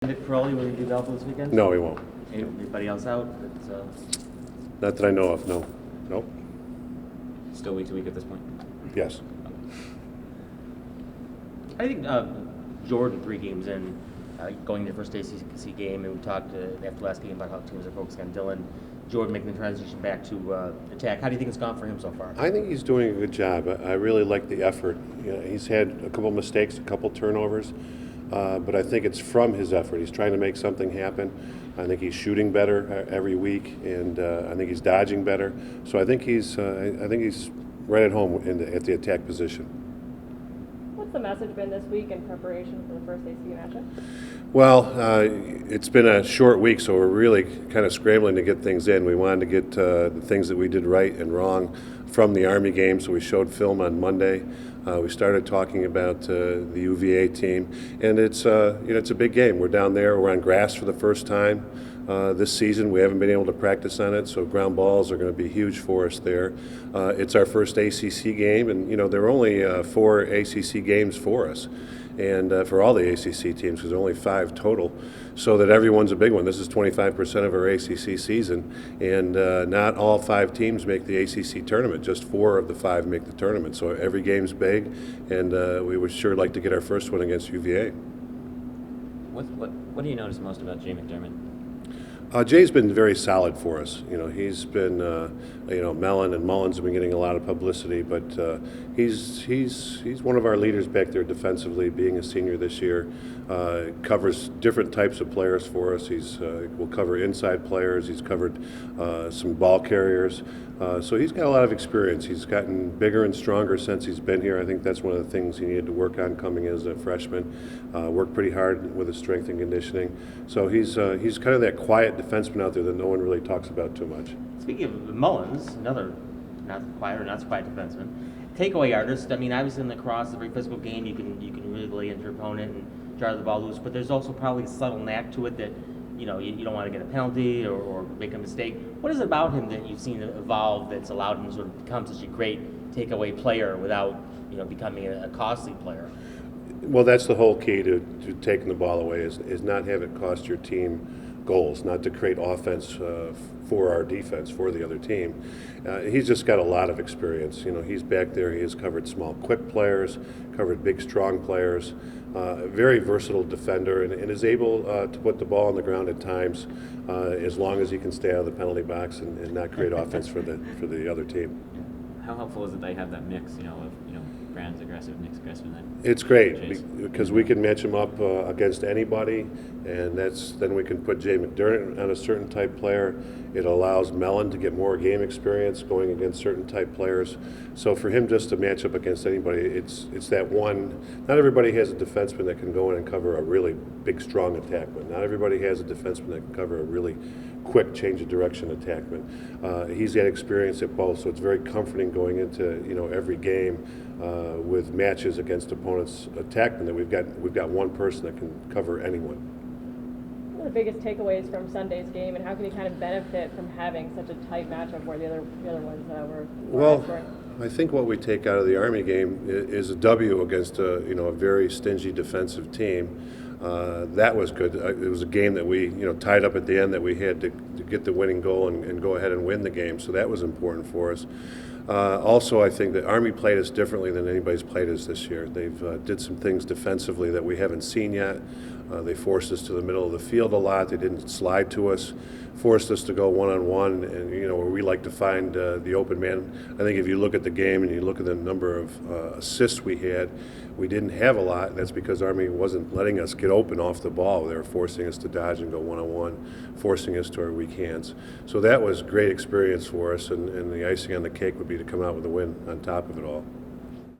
Nick Crowley, will he be available this weekend? No, he won't. Anybody else out? Not that I know of, no. Nope. Still week to week at this point? Yes. I think Jordan, 3 games in, going to the first ACC game, and we talked after last game about how teams are focusing on Dylan. Jordan making the transition back to attack. How do you think it's gone for him so far? I think he's doing a good job. I really like the effort. You know, he's had a couple mistakes, a couple turnovers, but I think it's from his effort. He's trying to make something happen. I think he's shooting better every week, and I think he's dodging better. So I think he's right at home at the attack position. What's the message been this week in preparation for the first ACC matchup? Well, it's been a short week, so we're really kind of scrambling to get things in. We wanted to get the things that we did right and wrong from the Army game, so we showed film on Monday. We started talking about the UVA team, and it's a big game. We're down there. We're on grass for the first time this season. We haven't been able to practice on it, so ground balls are going to be huge for us there. It's our first ACC game, and there are only 4 ACC games for us. And for all the ACC teams, because there are only 5 total, so that everyone's a big one. This is 25% of our ACC season, and not all 5 teams make the ACC tournament. Just 4 of the 5 make the tournament. So every game's big, and we would sure like to get our first one against UVA. What do you notice most about Jay McDermott? Jay's been very solid for us. He's been, Mellon and Mullins have been getting a lot of publicity, but he's one of our leaders back there defensively. Being a senior this year, covers different types of players for us. Will cover inside players. He's covered some ball carriers. So he's got a lot of experience. He's gotten bigger and stronger since he's been here. I think that's one of the things he needed to work on coming as a freshman. Worked pretty hard with his strength and conditioning. So he's kind of that quiet defenseman out there that no one really talks about too much. Speaking of Mullins, another not so quiet defenseman. Takeaway artist. I mean, obviously in lacrosse, it's a very physical game. You can really lay into your opponent and drive the ball loose. But there's also probably a subtle knack to it that you don't want to get a penalty or make a mistake. What is it about him that you've seen evolve that's allowed him to sort of become such a great takeaway player without becoming a costly player? Well, that's the whole key to taking the ball away is not have it cost your team goals, not to create offense for our defense, for the other team. He's just got a lot of experience. He's back there. He has covered small, quick players, covered big, strong players. Very versatile defender, and is able to put the ball on the ground at times, as long as he can stay out of the penalty box and not create offense for the other team. How helpful is it they have that mix, of Brand's aggressive, Nick's aggressive? It's great because we can match him up against anybody, and then we can put Jay McDermott on a certain type player. It allows Mellon to get more game experience going against certain type players. So for him just to match up against anybody, it's that one. Not everybody has a defenseman that can go in and cover a really big, strong attackman. Not everybody has a defenseman that can cover a really quick change of direction attackman. He's got experience at both, so it's very comforting going into every game with matches against opponents' attackmen that we've got one person that can cover anyone. What are the biggest takeaways from Sunday's game, and how can you kind of benefit from having such a tight matchup where the other ones were? Well, I think what we take out of the Army game is a W against a very stingy defensive team. That was good. It was a game that we tied up at the end that we had to get the winning goal and go ahead and win the game. So that was important for us. Also, I think that Army played us differently than anybody's played us this year. They've did some things defensively that we haven't seen yet. They forced us to the middle of the field a lot. They didn't slide to us, forced us to go one-on-one, and where we like to find the open man. I think if you look at the game and you look at the number of assists we had, we didn't have a lot. That's because Army wasn't letting us get open off the ball. They were forcing us to dodge and go one-on-one, forcing us to our weak hands. So that was great experience for us, and the icing on the cake would be to come out with a win on top of it all.